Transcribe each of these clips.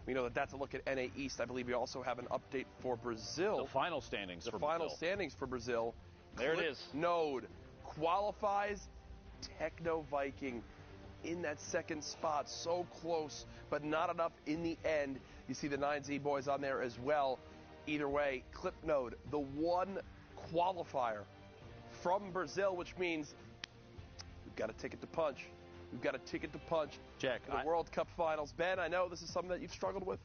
We know that that's a look at NA East. I believe we also have an update for Brazil. The final standings for Brazil. The final Brazil. standings for Brazil. There it is. Node qualifies. Techno Viking in that second spot. So close, but not enough in the end. You see the 9Z boys on there as well. Either way, Clipnode, the one qualifier from Brazil, which means we've got a ticket to punch. We've got a ticket to punch. Jack, the World Cup Finals. Ben, I know this is something that you've struggled with.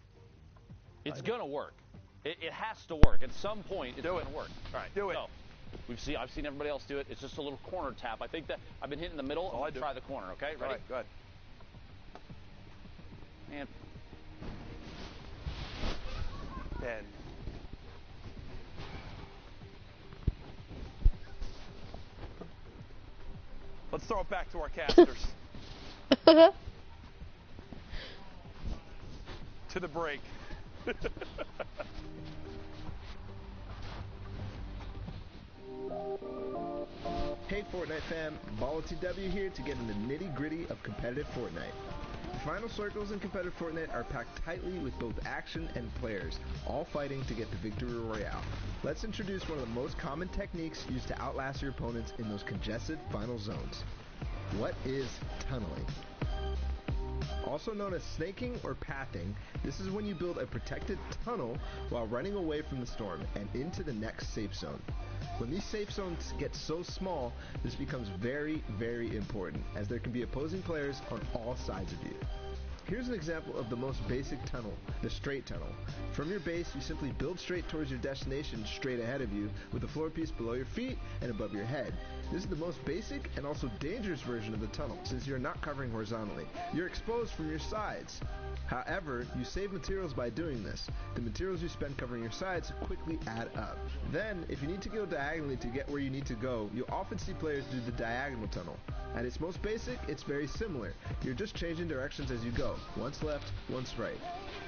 It's going to work. It has to work. At some point, it's going to work. All right, do it. So, I've seen everybody else do it. It's just a little corner tap. I think that I've been hitting the middle. I'll try the corner, okay? Ready? All right, go ahead. And Ben. Let's throw it back to our casters. To the break. Hey Fortnite fam, BallTW here to get in the nitty-gritty of competitive Fortnite. The final circles in competitive Fortnite are packed tightly with both action and players, all fighting to get the victory royale. Let's introduce one of the most common techniques used to outlast your opponents in those congested final zones. What is tunneling? Also known as snaking or pathing, this is when you build a protected tunnel while running away from the storm and into the next safe zone. When these safe zones get so small, this becomes very, very important, as there can be opposing players on all sides of you. Here's an example of the most basic tunnel, the straight tunnel. From your base, you simply build straight towards your destination straight ahead of you, with a floor piece below your feet and above your head. This is the most basic and also dangerous version of the tunnel, since you're not covering horizontally. You're exposed from your sides. However, you save materials by doing this. The materials you spend covering your sides quickly add up. Then, if you need to go diagonally to get where you need to go, you'll often see players do the diagonal tunnel. At its most basic, it's very similar. You're just changing directions as you go, once left, once right.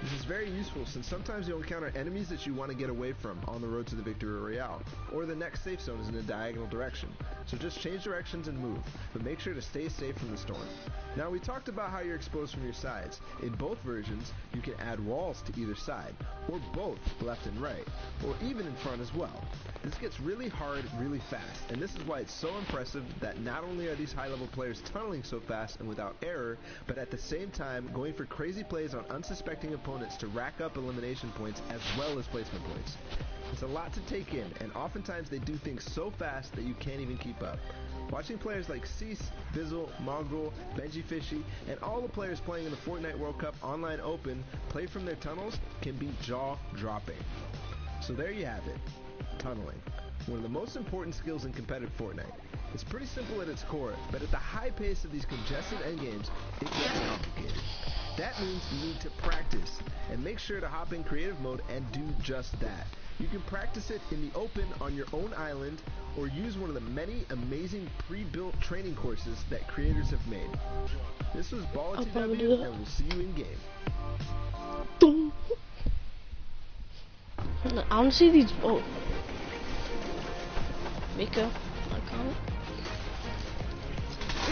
This is very useful since sometimes you'll encounter enemies that you want to get away from on the road to the victory royale, or the next safe zone is in a diagonal direction. So just change directions and move, but make sure to stay safe from the storm. Now we talked about how you're exposed from your sides. In both versions, you can add walls to either side, or both left and right, or even in front as well. This gets really hard really fast, and this is why it's so impressive that not only are these high-level players tunneling so fast and without error, but at the same time going for crazy plays on unsuspecting opponents to rack up elimination points as well as placement points. It's a lot to take in, and oftentimes they do things so fast that you can't even keep up. Watching players like Cease, Bizzle, Mongrel, Benji Fishy, and all the players playing in the Fortnite World Cup Online Open play from their tunnels can be jaw-dropping. So there you have it, tunneling. One of the most important skills in competitive Fortnite. It's pretty simple at its core, but at the high pace of these congested endgames, it gets complicated. That means you need to practice, and make sure to hop in creative mode and do just that. You can practice it in the open on your own island, or use one of the many amazing pre-built training courses that creators have made. This was BallTW, and we'll see you in game. Boom. I want to see these. Oh, Mika, my comment.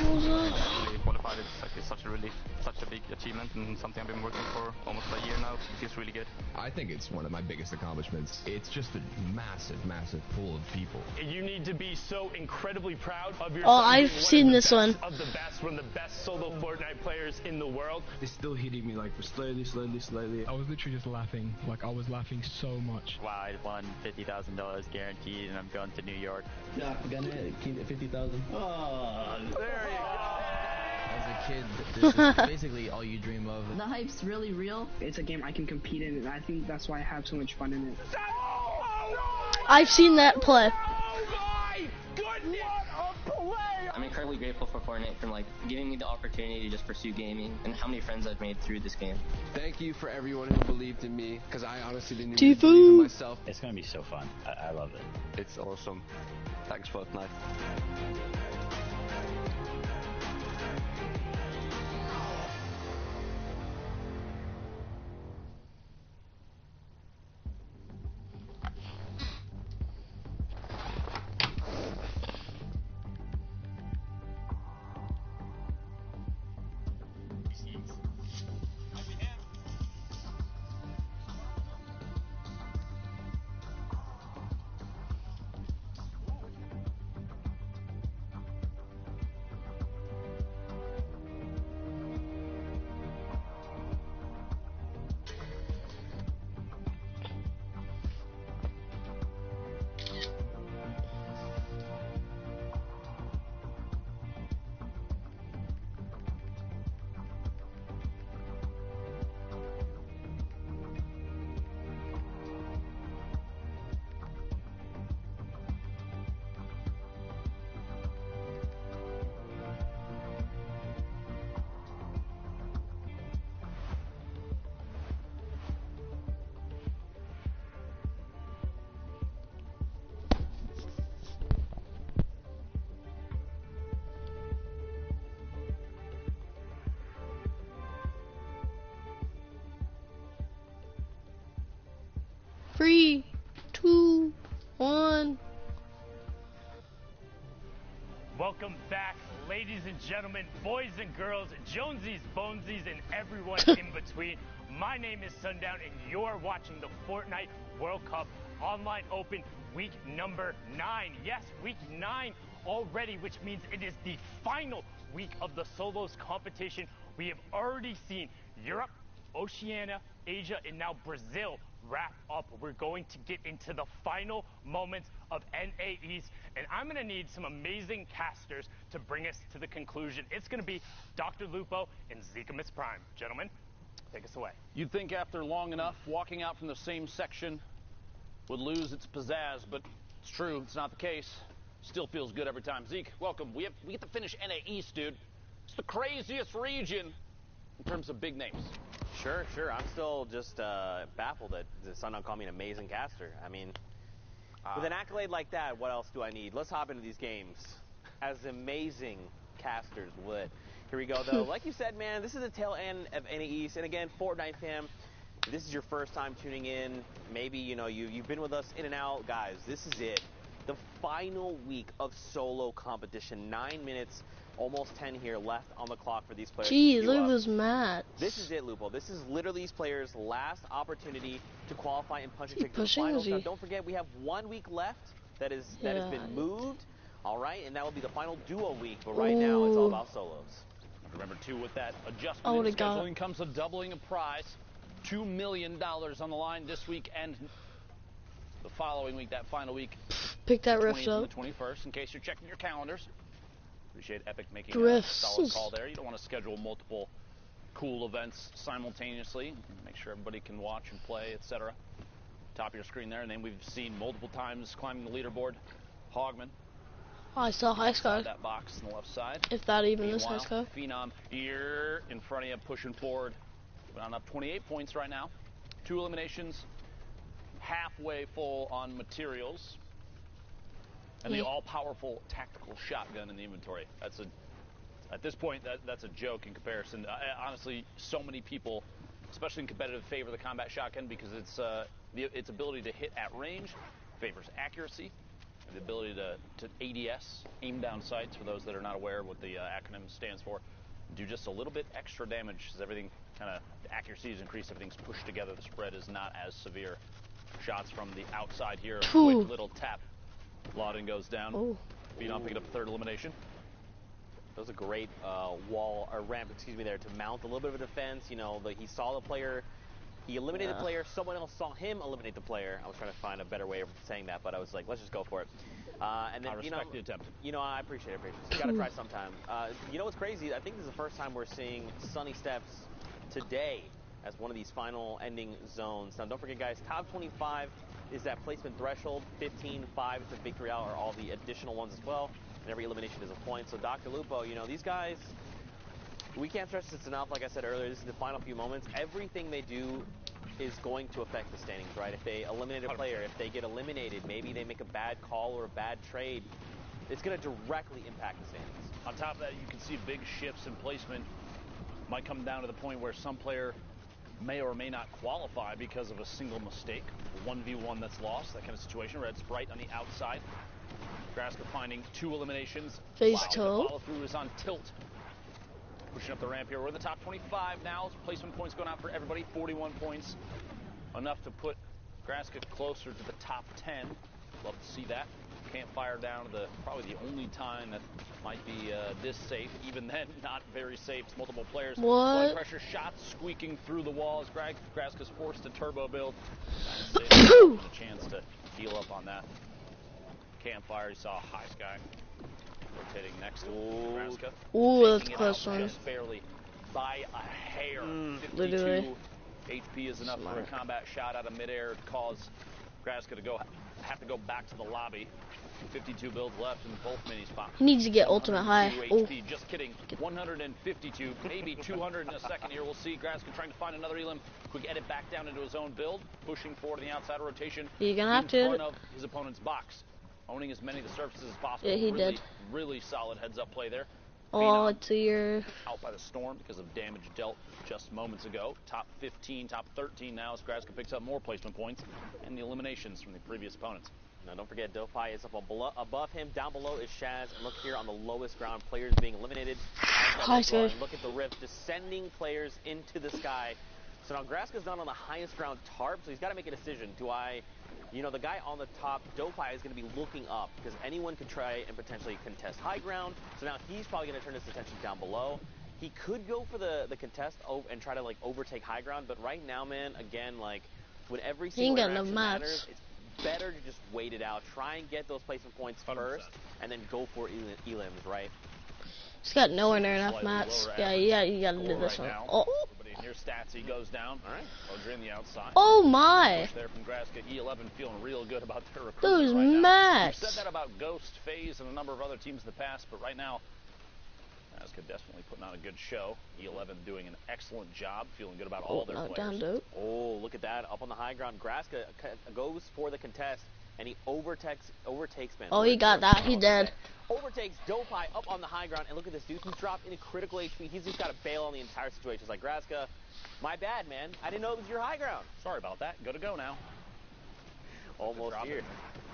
What's up? Really qualified is such a relief, such a big achievement, and something I've been working for almost a year now. It feels really good. I think it's one of my biggest accomplishments. It's just a massive, massive pool of people. You need to be so incredibly proud of yourself. Oh, I've seen this one. Of the best, one of the best solo Fortnite players in the world. It's still hitting me like slowly. I was literally just laughing. Like I was laughing so much. Wow, I won $50,000 guaranteed, and I'm going to New York. Yeah, I'm gonna keep it 50,000. Oh, there you go. As a kid, this is basically all you dream of. The hype's really real. It's a game I can compete in, and I think that's why I have so much fun in it. I've seen that play. Oh my goodness! What a play! I'm incredibly grateful for Fortnite for giving me the opportunity to just pursue gaming, and how many friends I've made through this game. Thank you for everyone who believed in me, because I honestly didn't even believe in myself. It's gonna be so fun. I love it. It's awesome. Thanks, Fortnite. 3, 2, 1. Welcome back, ladies and gentlemen, boys and girls, Jonesies, Bonesies, and everyone in between. My name is Sundown, and you're watching the Fortnite World Cup Online Open week number 9. Yes, week 9 already, which means it is the final week of the solos competition. We have already seen Europe, Oceania, Asia, and now Brazil wrap up. We're going to get into the final moments of NA East, and I'm going to need some amazing casters to bring us to the conclusion. It's going to be Dr. Lupo and Zika Prime. Gentlemen, take us away. You'd think after long enough, walking out from the same section would lose its pizzazz, but it's true, it's not the case. Still feels good every time. Zeke, welcome. We get to finish NA East, dude. It's the craziest region in terms of big names. Sure. I'm still just baffled that Sundown called me an amazing caster. I mean, with an accolade like that, what else do I need? Let's hop into these games as amazing casters would. Here we go, though. Like you said, man, this is the tail end of NA East. And again, Fortnite fam, if this is your first time tuning in, maybe, you know, you've been with us in and out. Guys, this is it. The final week of solo competition. 9 minutes. Almost 10 here left on the clock for these players. Gee, look at those mats. This is it, Lupo. This is literally these players' last opportunity to qualify and punch a ticket to the finals. Now, don't forget, we have 1 week left that has been moved. All right, and that will be the final duo week. But right now, it's all about solos. Remember, too, with that adjustment in scheduling comes a doubling of prize. $2 million on the line this week and the following week, that final week. Pick that rift up. The 21st, in case you're checking your calendars. Appreciate Epic making a solid call there. You don't want to schedule multiple cool events simultaneously. Make sure everybody can watch and play, etc. Top of your screen there, and then we've seen multiple times climbing the leaderboard. Hogman. Oh, I saw High Sky. That box on the left side. If that even is High Sky. Phenom here in front of you, pushing forward. We're up 28 points right now. 2 eliminations. Halfway full on materials. And the all-powerful tactical shotgun in the inventory. At this point, that's a joke in comparison. Honestly, so many people, especially in competitive, favor the combat shotgun because its ability to hit at range favors accuracy, the ability to ADS, aim down sights, for those that are not aware what the acronym stands for, do just a little bit extra damage as everything kind of, the accuracy is increased, everything's pushed together, the spread is not as severe. Shots from the outside here, a quick little tap. Lawden goes down. Phenom picking up 3rd elimination. That was a great wall, or ramp, there to mount a little bit of a defense. You know, he saw the player, he eliminated the player, someone else saw him eliminate the player. I was trying to find a better way of saying that, but I was like, let's just go for it. And then, I respect the attempt. You know, I appreciate it. You gotta try sometime. You know what's crazy? I think this is the first time we're seeing Sunny Steps today as one of these final ending zones. Now, don't forget, guys, top 25 is that placement threshold. 15, 5 is the victory out, or all the additional ones as well. And every elimination is a point. So, Dr. Lupo, you know, these guys, we can't stress this enough. Like I said earlier, this is the final few moments. Everything they do is going to affect the standings, right? If they eliminate a player, if they get eliminated, maybe they make a bad call or a bad trade, it's going to directly impact the standings. On top of that, you can see big shifts in placement. Might come down to the point where some player may or may not qualify because of a single mistake. 1v1 that's lost, that kind of situation. Red Sprite on the outside. Graska finding 2 eliminations. Phase toe. Follow through is on tilt. Pushing up the ramp here. We're in the top 25 now. Placement points going out for everybody. 41 points. Enough to put Graska closer to the top 10. Love to see that. Campfire down to probably the only time that might be this safe. Even then, not very safe. It's multiple players. Blood pressure shots squeaking through the walls. Graska's forced to turbo build. A chance to heal up on that. Campfire, you saw High Sky rotating next to Graska. Ooh, that's a close one. Just barely by a hair. 52 literally. HP is enough for a combat shot out of midair to cause Graska to have to go back to the lobby. 52 builds left in both mini spots. He needs to get ultimate high. HP, just kidding. 152, maybe 200 in a second here. We'll see. Graska trying to find another elim. Quick edit back down into his own build. Pushing forward in the outside rotation. You're gonna have to. In front of his opponent's box. Owning as many of the surfaces as possible. Yeah, he did. Really solid heads-up play there. Oh, it's a year. Out by the storm because of damage dealt just moments ago. Top 15, top 13 now as Graska picks up more placement points and the eliminations from the previous opponents. Now, don't forget, Dofi is up above him. Down below is Shaz. And look here on the lowest ground, players being eliminated. Look at the rift, just sending players into the sky. So now Graska's not on the highest ground tarp, so he's got to make a decision. Do I, the guy on the top, Dofi, is going to be looking up because anyone could try and potentially contest high ground. So now he's probably going to turn his attention down below. He could go for the contest and try to like overtake high ground, but right now, man, again, like when every single interaction matters, it's better to just wait it out. Try and get those placement points 100%. First, and then go for elims, right? He's got nowhere near enough mats. Yeah, you gotta do this one. Oh. Everybody in here, Statsy goes down. All right, Odrin the outside. Oh my! There from Graska, E11 feeling real good about their recruitment those right mats. We've said that about Ghost, FaZe, and a number of other teams in the past, but right now, Graska definitely putting on a good show. E11 doing an excellent job, feeling good about all their players. Down dope. Oh, look at that, up on the high ground. Graska goes for the contest, and he overtakes man. Oh, he got that. He did. Overtakes Dofi up on the high ground, and look at this dude. He's dropped into critical HP. He's just got to bail on the entire situation. It's like, Graska, my bad, man. I didn't know it was your high ground. Sorry about that. Go now. Almost here.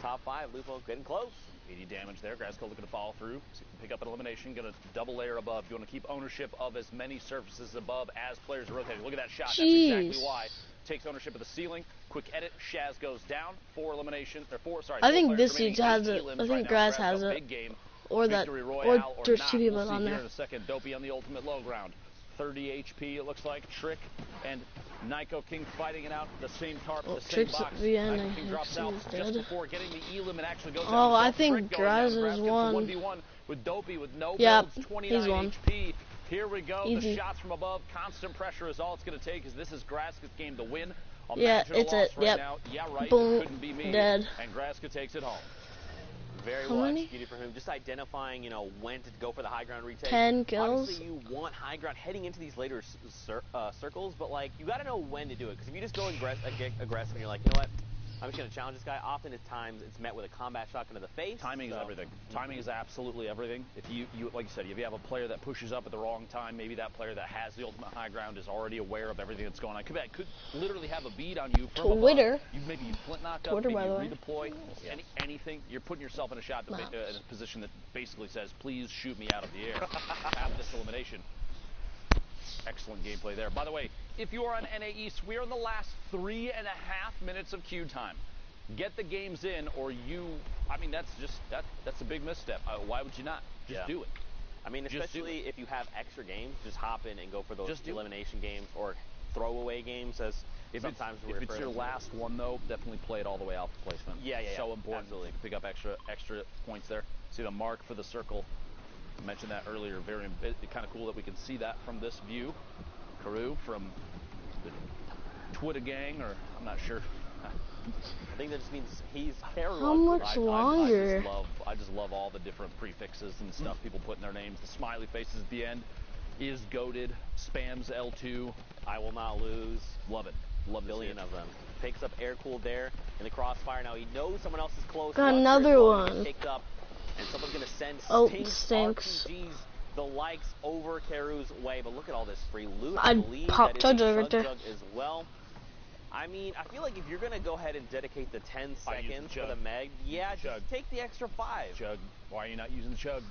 Top 5, Lupo getting close. 80 damage there. Graska looking to follow through. So you can pick up an elimination. Going to double layer above. You want to keep ownership of as many surfaces above as players are rotating. Look at that shot. Jeez. That's exactly why. Takes ownership of the ceiling. Quick edit. Shaz goes down. 4 elimination. Or 4. Sorry. I think this dude has it. I think Grass has it. Or that. Or there's 2 people on there. In a second. Dopey on the ultimate low ground. 30 HP. It looks like Trick and Nyko King fighting it out. The same tarp. The same Trick's box. Nyko King drops out just before getting the elim and actually goes down. Oh, I think Grass is one. 1v1 with Dopey with no builds. 29 he's one. HP. Here we go. Easy. The shots from above. Constant pressure is all it's going to take because this is Graska's game to win. Yeah, it's it. Right yep. now. Yeah, right. Boom. It couldn't be me. Dead. And Graska takes it home. Very well executed for him. Just identifying, when to go for the high ground retake. 10 kills. Obviously, you want high ground heading into these later circles, but like you got to know when to do it. Because if you just go aggressive and you're like, you know what, I'm just going to challenge this guy. Often at times it's met with a combat shotgun to the face. Timing is everything. Timing is absolutely everything. If you like you said, if you have a player that pushes up at the wrong time, maybe that player that has the ultimate high ground is already aware of everything that's going on. Could literally have a bead on you from Twitter. Maybe you flint knocked up, maybe you redeploy, anything. You're putting yourself in a shot that in a position that basically says, please shoot me out of the air. Have this elimination. Excellent gameplay there. By the way, if you are on NA East, we are in the last 3.5 minutes of queue time. Get the games in, or that's a big misstep. Why would you not? Just do it. I mean, especially if you have extra games, just hop in and go for those elimination games or throwaway games, as sometimes we refer to. If it's your last one, though, definitely play it all the way out for placement. Yeah. So important. Absolutely. Pick up extra points there. See the mark for the circle. I mentioned that earlier. Very kind of cool that we can see that from this view. Karoo from the Twitter gang, or I'm not sure. I think that just means he's How much longer? I just love all the different prefixes and stuff people put in their names. The smiley faces at the end. Is goated. Spams L2. I will not lose. Love it. Love a billion of them. Picks up air cooled there in the crossfire. Now he knows someone else is close. Got another one. Picked up, and someone's gonna send stinks. RPGs, the likes over Karoo's way. But look at all this free loot. I'd pop Chug right there. As well. I mean, I feel like if you're going to go ahead and dedicate the 10 seconds for the Meg, just take the extra 5. Chug. Why are you not using the Chug?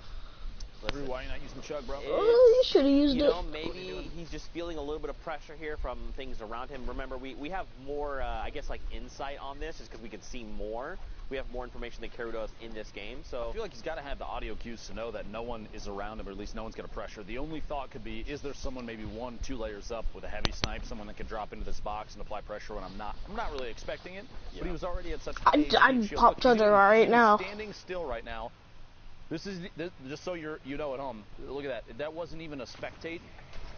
Drew, why are you not using the Chug, bro? Oh, you should have used it. Maybe he's just feeling a little bit of pressure here from things around him. Remember, we have more, I guess, like insight on this just because we can see more. We have more information than Karoo does in this game. So I feel like he's got to have the audio cues to know that no one is around him, or at least no one's going to pressure. The only thought could be, is there someone maybe 1-2 layers up with a heavy snipe, someone that could drop into this box and apply pressure when I'm not really expecting it. But he was already at such a I'd pop Chug right now. Standing still right now. This is just so you know at home. Look at that. That wasn't even a spectate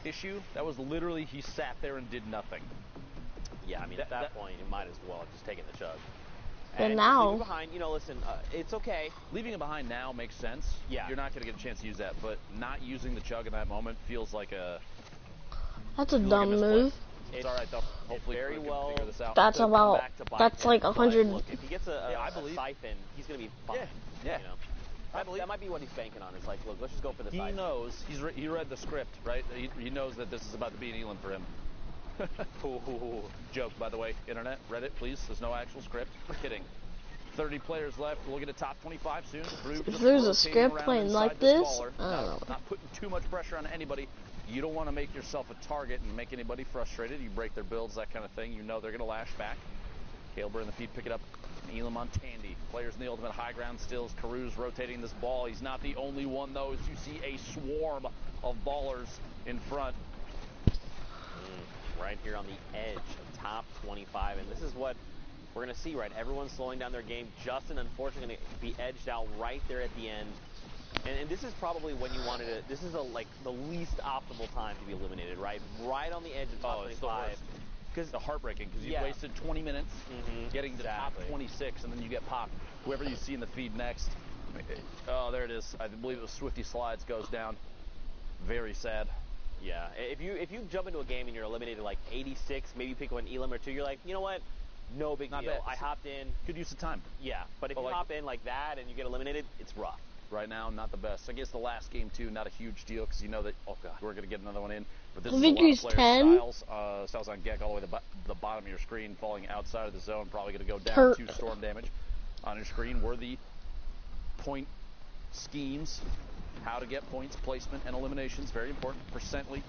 issue. That was literally he sat there and did nothing. Yeah, I mean at that point you might as well just taking the Chug. And now, behind, listen, it's okay. Leaving it behind now makes sense. Yeah. You're not going to get a chance to use that, but not using the Chug in that moment feels like a... That's a dumb move. It's all right, though. Hopefully very well figure this out. That's about, that's like 100. Look, if he gets a siphon, he's going to be fine. Yeah. That might be what he's banking on. It's like, look, let's just go for the side. He knows. He read the script, right? He knows that this is about to be an Elam for him. Joke, by the way, internet, Reddit, please. There's no actual script. We're kidding. 30 players left. We'll get a top 25 soon. If there's a script playing like this, I don't know. Not putting too much pressure on anybody. You don't want to make yourself a target and make anybody frustrated. You break their builds, that kind of thing. You know they're going to lash back. Kalber in the feed, pick it up. Elam on Tandy. Players in the ultimate high ground stills. Karuz rotating this ball. He's not the only one, though, as you see a swarm of ballers in front. Right here on the edge of top 25. And this is what we're going to see, right? Everyone's slowing down their game. Justin, unfortunately, going to be edged out right there at the end. And this is probably when you wanted to, this is like the least optimal time to be eliminated, right? Right on the edge of top 25. Because the heartbreaking, because you wasted 20 minutes getting to top 26, and then you get popped. Whoever you see in the feed next, oh, there it is. I believe it was Swifty Slides goes down. Very sad. Yeah, if you jump into a game and you're eliminated like 86, maybe you pick one Elam or two, you're like, you know what? No big deal. Bad. I hopped in. Good use of time. Yeah, but if you hop in like that and you get eliminated, it's rough. Right now, not the best. I guess the last game, too, not a huge deal because you know that, oh, God, we're going to get another one in. But this Victory's is a lot of 10. Styles on Gek all the way to the bottom of your screen, falling outside of the zone, probably going to go down 2 storm damage. On your screen were the point schemes, how to get points, placement, and eliminations. Very important. Percently.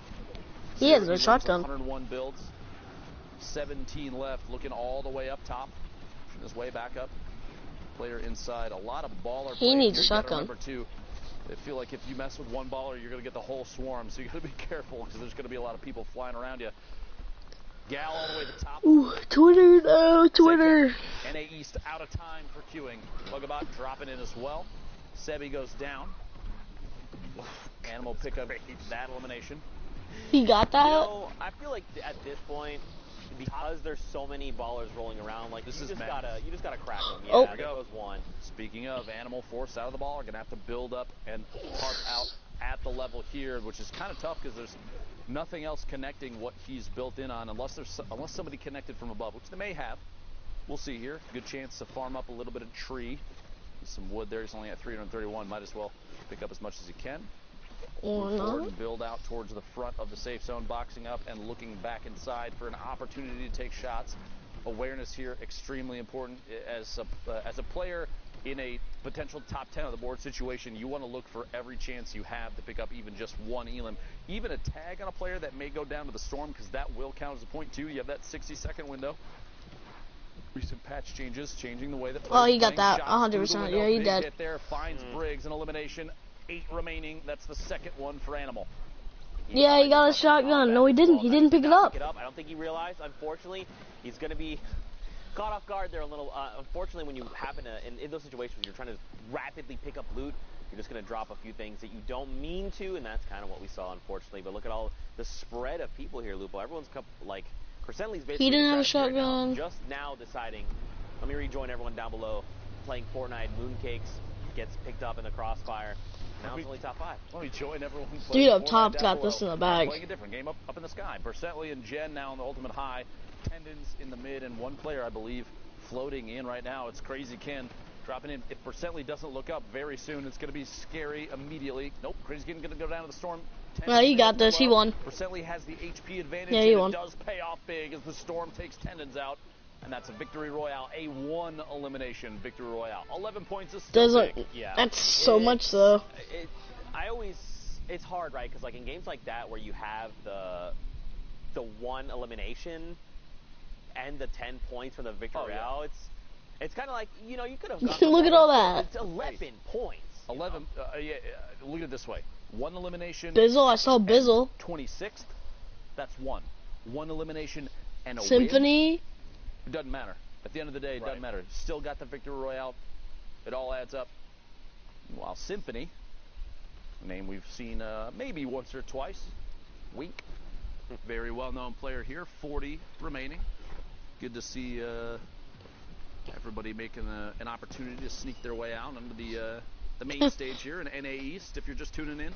He has a shotgun. 101 builds. 17 left, looking all the way up top. Pushing his way back up. Player inside, a lot of baller. He needs a shotgun. Remember too, I feel like if you mess with one baller, you're going to get the whole swarm. So you got to be careful because there's going to be a lot of people flying around you. Gal all the way to the top. Ooh, Twitter, no, Twitter. NA East out of time for queuing. Bugabot dropping in as well. Sebi goes down. Animal pick up that elimination. He got that. You know, I feel like at this point, because there's so many ballers rolling around, like you just gotta crack them. Yeah, there goes one. Speaking of, Animal forced out of the ball are gonna have to build up and park out at the level here, which is kind of tough because there's nothing else connecting what he's built in on, unless somebody connected from above, which they may have. We'll see here. Good chance to farm up a little bit of tree. There's some wood there. He's only at 331. Might as well pick up as much as he can. Move forward and build out towards the front of the safe zone, boxing up and looking back inside for an opportunity to take shots. Awareness here extremely important. As a player in a potential top 10 of the board situation, you want to look for every chance you have to pick up even just one Elam. Even a tag on a player that may go down to the storm, because that will count as a point too. You have that 60-second window. Recent patch changes, changing the way that players he got that 100%. Yeah, he did. Get there, finds Briggs, an elimination. 8 remaining. That's the second one for Animal. Yeah, he got a shotgun. No, he didn't. He didn't pick it up. I don't think he realized. Unfortunately, he's going to be caught off guard there a little. Unfortunately, when you happen to, in those situations, you're trying to rapidly pick up loot, you're just going to drop a few things that you don't mean to, and that's kind of what we saw, unfortunately. But look at all the spread of people here, Lupo. Everyone's like, Percently's basically. He didn't have a shotgun. Right just now deciding. Let me rejoin everyone down below. Playing Fortnite, Mooncakes gets picked up in the crossfire. Now it's only top 5. Well, we join everyone. Dude up top got this in the bag. Playing a different game up in the sky. Percently and Jen now on the ultimate high. Tendons in the mid, and one player, I believe, floating in right now. It's Crazy Ken dropping in. If Percently doesn't look up very soon, it's going to be scary immediately. Nope, Crazy Ken going to go down to the storm. Well, he got this. He won. Percently has the HP advantage. Yeah, he won. It does pay off big as the storm takes Tendons out. And that's a victory royale, a 1 elimination victory royale. 11 points is still big. Yeah. That's so much, though. It's hard, right? Because like in games like that where you have the 1 elimination and the 10 points for the victory royale, it's kind of like, you know, you could have look at all that. It's 11 points. 11. Look at it this way: 1 elimination. Bizzle, I saw Bizzle. 26th. That's 1. 1 elimination and a Symphony. Win. It doesn't matter. At the end of the day, it doesn't matter. Still got the victory royale. It all adds up. While Symphony, a name we've seen maybe once or twice. Wink. Very well-known player here. 40 remaining. Good to see everybody making an opportunity to sneak their way out onto the main stage here in NA East. If you're just tuning in,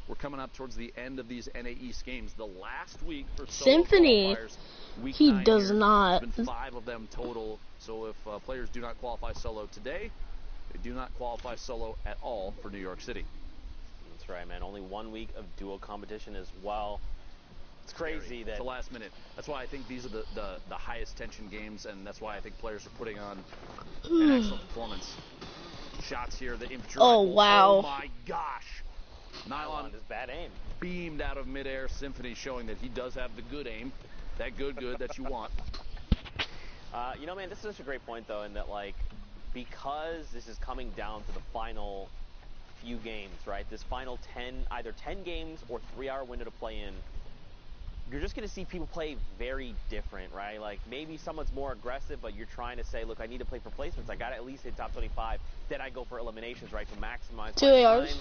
we're coming up towards the end of these NA East games. The last week for Symphony. He does not. There's been 5 of them total. So if players do not qualify solo today, They do not qualify solo at all for New York City. That's right, man. Only 1 week of duo competition as well. It's crazy that... It's the last minute. That's why I think these are the highest tension games, and that's why I think players are putting on an excellent performance. Shots here, the infantry. Oh, wow. Oh, my gosh. Nylon is bad aim. Beamed out of midair. Symphony showing that he does have the good aim. That good that you want. You know, man, this is such a great point, though, in that, like, because this is coming down to the final few games, right? This final either 10 games or 3-hour window to play in, you're just going to see people play very different, right? Like, maybe someone's more aggressive, but you're trying to say, look, I need to play for placements. I got to at least hit top 25. Then I go for eliminations, right, to maximize 2 ARs. time.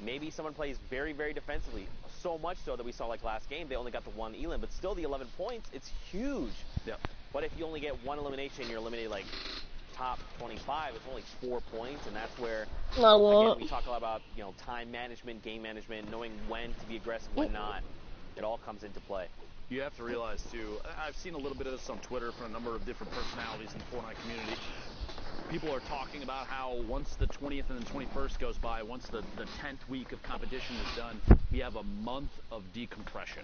Maybe someone plays very, very defensively. So much so that we saw, like, last game, they only got the 1 elim. But still, the 11 points, it's huge. Yep. But if you only get 1 elimination, you're eliminated, like, top 25, it's only 4 points, and that's where, again, we talk a lot about, you know, time management, game management, knowing when to be aggressive, when not. It all comes into play. You have to realize, too, I've seen a little bit of this on Twitter from a number of different personalities in the Fortnite community. People are talking about how once the 20th and the 21st goes by, once the 10th week of competition is done, we have a month of decompression.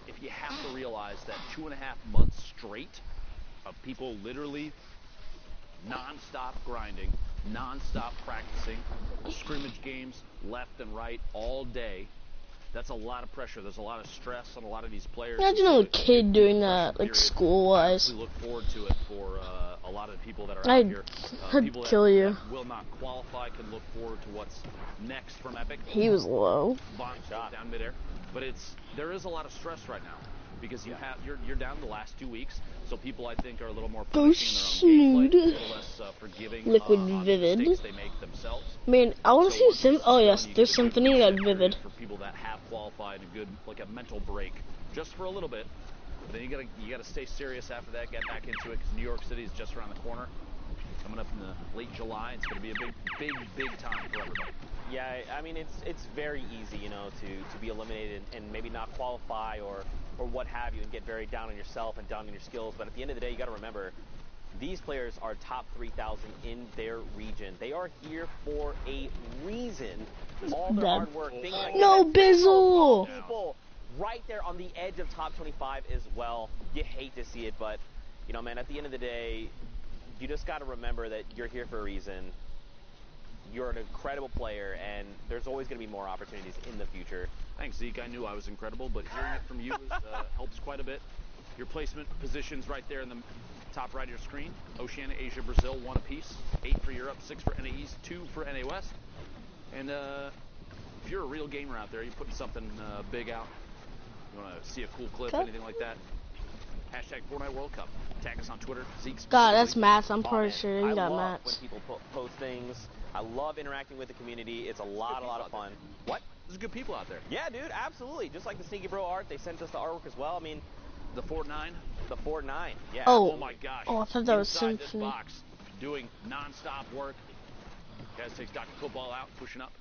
If you have to realize that 2.5 months straight of people literally non-stop grinding, non-stop practicing, scrimmage games left and right all day. That's a lot of pressure. There's a lot of stress on a lot of these players. Imagine a kid doing that, like, school-wise. I look forward to it for a lot of the people that are out here. I'd kill you. That will not qualify can look forward to what's next from Epic. He was low. Bomb shot down midair. But there is a lot of stress right now because you're down the last 2 weeks. So people, I think, are a little more punishing in their own gameplay, a little less forgiving Liquid on Vivid. the mistakes they make themselves. Man, I want to see oh yes, there's Symphony that Vivid. For people that have qualified, a good, like a mental break, just for a little bit. But then you gotta stay serious after that, get back into it, because New York City is just around the corner. Coming up in the late July, it's gonna be a big time for everybody. Yeah, I mean, it's very easy, you know, to be eliminated and maybe not qualify or what have you, and get very down on yourself and down on your skills. But at the end of the day, you got to remember, these players are top 3,000 in their region. They are here for a reason. All their hard work. Things like no Bizzle. People right there on the edge of top 25 as well. You hate to see it, but you know, man, at the end of the day, you just got to remember that you're here for a reason. You're an incredible player, and there's always going to be more opportunities in the future. Thanks, Zeke. I knew I was incredible, but hearing it from you helps quite a bit. Your placement positions right there in the top right of your screen. Oceania, Asia, Brazil, 1 apiece. 8 for Europe, 6 for NA East, 2 for NA West. And if you're a real gamer out there, you're putting something big out, you want to see a cool clip, anything like that, hashtag Fortnite World Cup. Tag us on Twitter. Zeke's God, that's Matt's. I'm pretty sure you got Matt's. I love Matt's. when people post things. I love interacting with the community. It's a lot of fun. What? There's good people out there. Yeah, dude, absolutely. Just like the Sneaky Bro art, they sent us the artwork as well. I mean, the Fort 9? The Fort 9, yeah. Oh my gosh. Oh, I thought that was Inside Symphony. this box, doing non-stop work. Guys takes Dr. Football out, pushing up.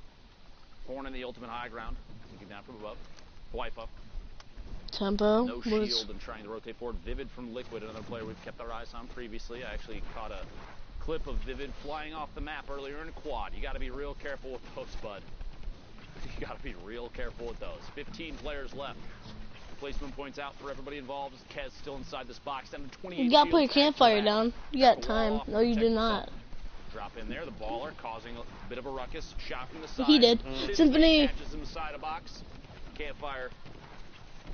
Horn in the ultimate high ground. Looking down from above. Wipe-up. Tempo. No shield and trying to rotate forward. Vivid from Liquid, another player we've kept our eyes on previously. I actually caught a clip of Vivid flying off the map earlier in a quad. You got to be real careful with those, bud. You got to be real careful with those. 15 players left. Placement points out for everybody involved. Kez still inside this box. Down to 28. You got to put your campfire down. You got time. No, you do not. Drop in there. The baller causing a bit of a ruckus. Shot from the side. He did. Symphony. Catches him inside a box. Campfire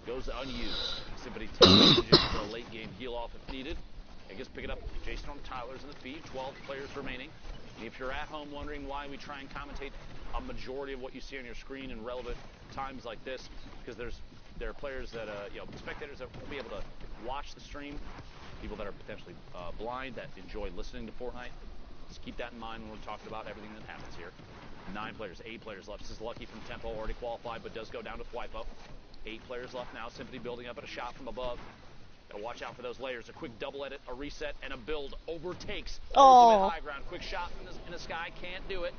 goes unused. Symphony takes advantage for a late game heal off if needed. I guess pick it up. J-Storm Tyler's in the feed. 12 players remaining. And if you're at home wondering why we try and commentate a majority of what you see on your screen in relevant times like this, because there are players that spectators that won't be able to watch the stream, people that are potentially blind that enjoy listening to Fortnite. Just keep that in mind when we're talking about everything that happens here. 9 players, 8 players left. This is Lucky from Tempo, already qualified, but does go down to Wipo. 8 players left now. Symphony building up at a shot from above. Gotta watch out for those layers. A quick double edit, a reset, and a build overtakes. Ultimate high ground. Quick shot in the sky. Can't do it.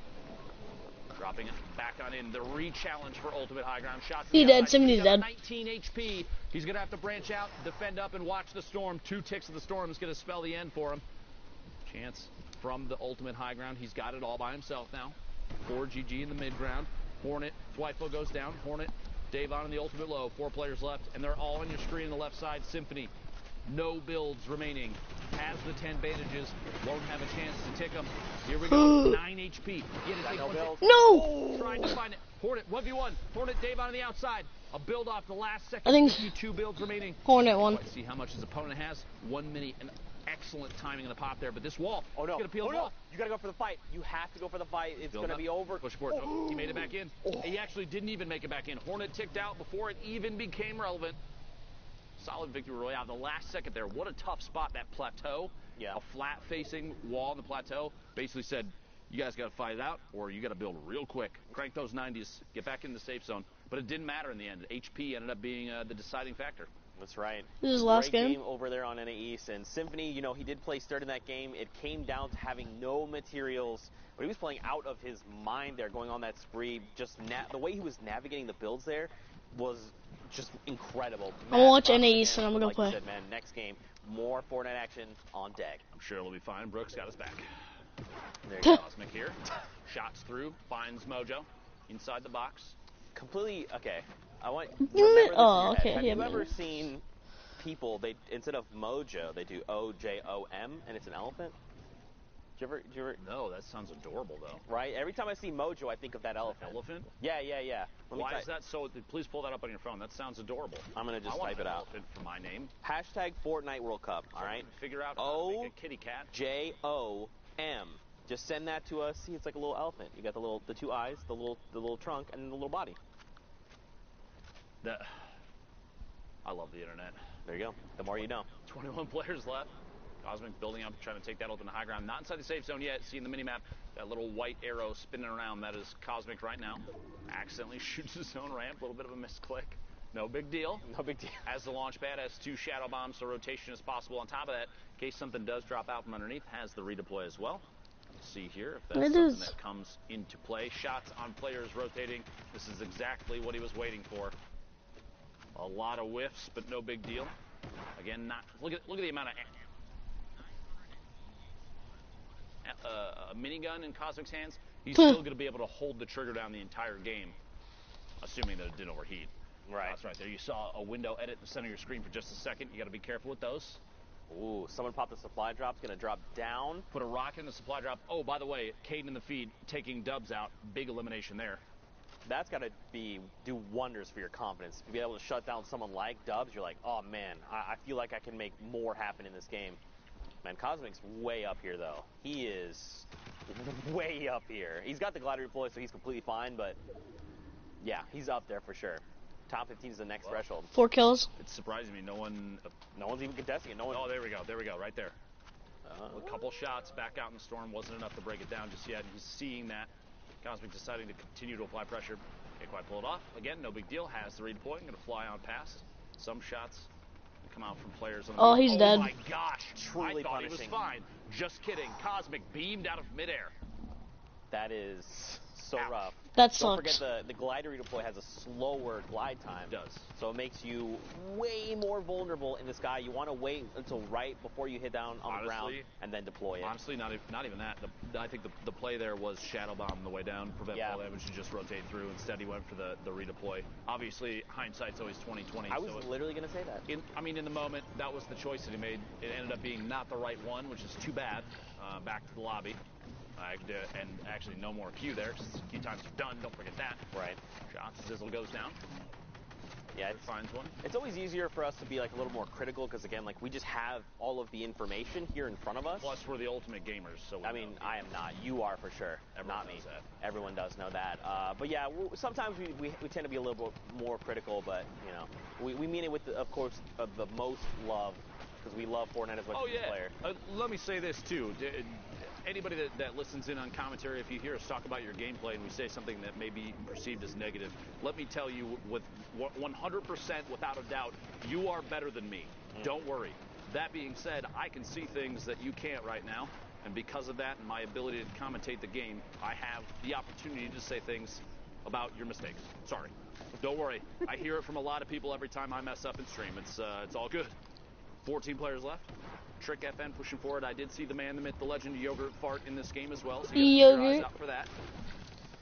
Dropping it back on in. The re-challenge for Ultimate High Ground. Shots. He dead. Somebody's dead. 19 HP. He's going to have to branch out, defend up, and watch the storm. 2 ticks of the storm is going to spell the end for him. Chance from the ultimate high ground. He's got it all by himself now. 4GG in the mid ground. Hornet, Dwightful goes down. Hornet, Davon in the ultimate low. 4 players left, and they're all on your screen on the left side. Symphony, no builds remaining. Has the 10 bandages, won't have a chance to tick them. Here we go, 9 HP. No! Trying to find it. Hornet, 1v1. Hornet, Davon on the outside. A build off the last second. 52 builds remaining. Hornet won. See how much his opponent has. 1 minute and excellent timing in the pop there, but this wall. Oh no! Gonna peel oh the no! wall. You gotta go for the fight. You have to go for the fight. It's gonna be over. Push forward. Oh, he made it back in. He actually didn't even make it back in. Hornet ticked out before it even became relevant. Solid victory royale. The last second there. What a tough spot, that plateau. Yeah. A flat-facing wall on the plateau. Basically said, you guys got to fight it out, or you got to build real quick. Crank those 90s. Get back in the safe zone. But it didn't matter in the end. HP ended up being the deciding factor. That's right. This is last game over there on NA East. And Symphony, you know, he did play third in that game. It came down to having no materials. But he was playing out of his mind there, going on that spree. Just the way he was navigating the builds there was just incredible. I'm gonna watch NA East and I'm gonna play. You said, man, next game, more Fortnite action on deck. I'm sure it'll be fine. Brooks got his back. There you go. Cosmic here. Shots through. Finds Mojo. Inside the box. Completely, okay. I want remember oh, okay. Have you ever seen people, they instead of Mojo, they do O-J-O-M, and it's an elephant? Did you ever? No, that sounds adorable, though. Right? Every time I see Mojo, I think of that elephant. Elephant? Yeah. Why is that so? Please pull that up on your phone. That sounds adorable. I'm going to just type it out. Elephant for my name. Hashtag Fortnite World Cup, all right? Figure out how to make a kitty cat. O-J-O-M. Just send that to us. See, it's like a little elephant. You got the 2 eyes, the little trunk, and the little body. I love the internet. There you go. The more you know. 21 players left. Cosmic building up, trying to take that ultimate high ground. Not inside the safe zone yet. Seeing the minimap, that little white arrow spinning around. That is Cosmic right now. Accidentally shoots his own ramp. A little bit of a misclick. No big deal. No big deal. Has the launch pad, has 2 shadow bombs, so rotation is possible. On top of that, in case something does drop out from underneath, has the redeploy as well. Let's see here if that's something that comes into play. Shots on players rotating. This is exactly what he was waiting for. A lot of whiffs, but no big deal. Again, look at the amount of minigun in Cosmic's hands. He's still going to be able to hold the trigger down the entire game, assuming that it didn't overheat. Right. That's right there. You saw a window edit in the center of your screen for just a second. You got to be careful with those. Ooh, someone popped the supply drop. It's going to drop down. Put a rocket in the supply drop. Oh, by the way, Caden in the feed taking Dubs out. Big elimination there. That's got to do wonders for your confidence. To be able to shut down someone like Dubs, you're like, oh man, I feel like I can make more happen in this game. Man, Cosmic's way up here though. He is way up here. He's got the glider deploy, so he's completely fine, but yeah, he's up there for sure. Top 15 is the next threshold. 4 kills. It's surprising me. No one's even contesting it. Oh, there we go, right there. A couple shots back out in the storm wasn't enough to break it down just yet. He's seeing that. Cosmic deciding to continue to apply pressure. Can't quite pull it off. Again, no big deal. Has the redeploy. Going to fly on past. Some shots come out from players. On the he's dead. Oh my gosh. Truly I thought punishing. He was fine. Just kidding. Cosmic beamed out of midair. That is so rough. That Don't sucks. forget the glider redeploy has a slower glide time. It does. So it makes you way more vulnerable in the sky. You want to wait until right before you hit down on the ground and then deploy it. Honestly, not even that. I think the play there was shadow bomb on the way down, prevent fall damage, and just rotate through. Instead, he went for the redeploy. Obviously, hindsight's always 20/20. I was literally going to say that. In the moment, that was the choice that he made. It ended up being not the right one, which is too bad. Back to the lobby. And actually no more Q there, because a few times are done. Don't forget that. Right. Shots. Zizzle goes down. Yeah, finds one. It's always easier for us to be like a little more critical, because again, like we just have all of the information here in front of us. Plus, we're the ultimate gamers, so. I mean, I am not. You are for sure. Everyone not me. knows that. Everyone does know that. But yeah, sometimes we tend to be a little bit more critical, but you know, we mean it with, of course, the most love, because we love Fortnite as much as the player. Let me say this too. Anybody that listens in on commentary, if you hear us talk about your gameplay and we say something that may be perceived as negative, let me tell you with 100% without a doubt, you are better than me. Don't worry. That being said, I can see things that you can't right now, and because of that and my ability to commentate the game, I have the opportunity to say things about your mistakes. Sorry. Don't worry. I hear it from a lot of people every time I mess up in stream. It's all good. 14 players left. Trick FN pushing forward. I did see the man, the myth, the legend, Yogurt Fart in this game as well. So you gotta keep your eyes out for that.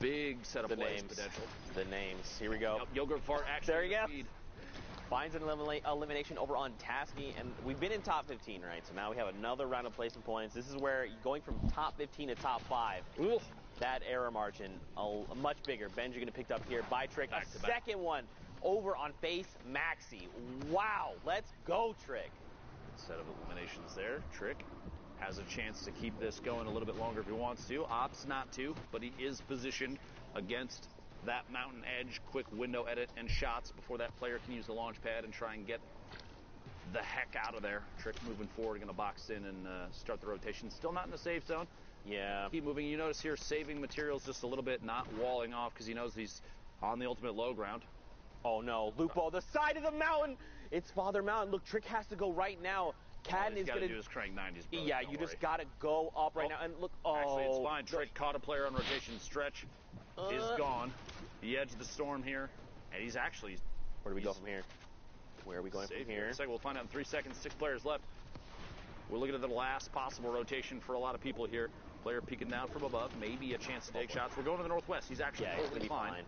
Big set of plays potential. The names. Here we go. Yep, Yogurt Fart actually. There you go. Finds an elimination over on Tasky, and we've been in top 15, right? So now we have another round of placement points. This is where going from top 15 to top 5. Oof. That error margin, much bigger. Benji going to pick up here by Trick. A second one over on Face Maxi. Wow, let's go, Trick. Set of eliminations there. Trick has a chance to keep this going a little bit longer if he wants to. Opts not to, but he is positioned against that mountain edge. Quick window edit and shots before that player can use the launch pad and try and get the heck out of there. Trick moving forward, going to box in and start the rotation. Still not in the safe zone. Yeah. Keep moving. You notice here saving materials just a little bit, not walling off because he knows he's on the ultimate low ground. Oh no, Lupo, the side of the mountain. It's Father Mountain. Look, Trick has to go right now. Cadden is going to do is crank 90s, brother. Yeah, you just got to go up right now. And look, actually, it's fine. Trick caught a player on rotation. Stretch is gone. The edge of the storm here, and he's actually. Where do we go from here? Where are we going from here? We'll find out in 3 seconds. 6 players left. We're looking at the last possible rotation for a lot of people here. Player peeking down from above, maybe a chance to take shots. We're going to the northwest. He's actually totally fine.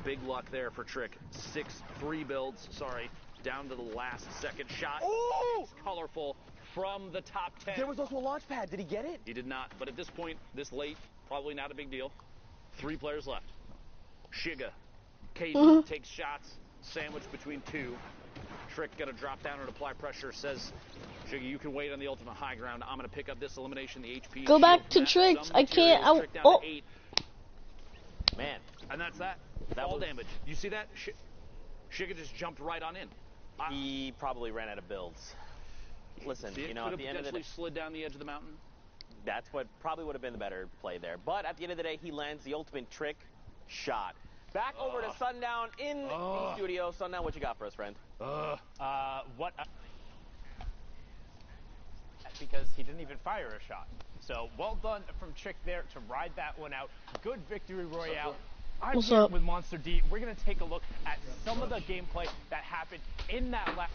Big luck there for Trick. 6-3 builds. Sorry. Down to the last second shot. Oh! It's colorful from the top 10. There was also a launch pad. Did he get it? He did not. But at this point, this late, probably not a big deal. 3 players left. Shiga. Katie takes shots. Sandwiched between 2. Trick going to drop down and apply pressure. Says, Shiga, you can wait on the ultimate high ground. I'm going to pick up this elimination. The HP. Go back to Tricks. I can't. Oh. 8. Man. And that's that. Fall damage. You see that? Shiga just jumped right on in. He probably ran out of builds. Listen, you know, at the end of the day, slid down the edge of the mountain. That's what probably would have been the better play there. But at the end of the day, he lands the ultimate Trick shot. Back over to Sundown in the studio. Sundown, what you got for us, friend? Because he didn't even fire a shot. So well done from Trick there to ride that one out. Good victory royale. I'm here with Monster D. We're going to take a look at some of the gameplay that happened in that last...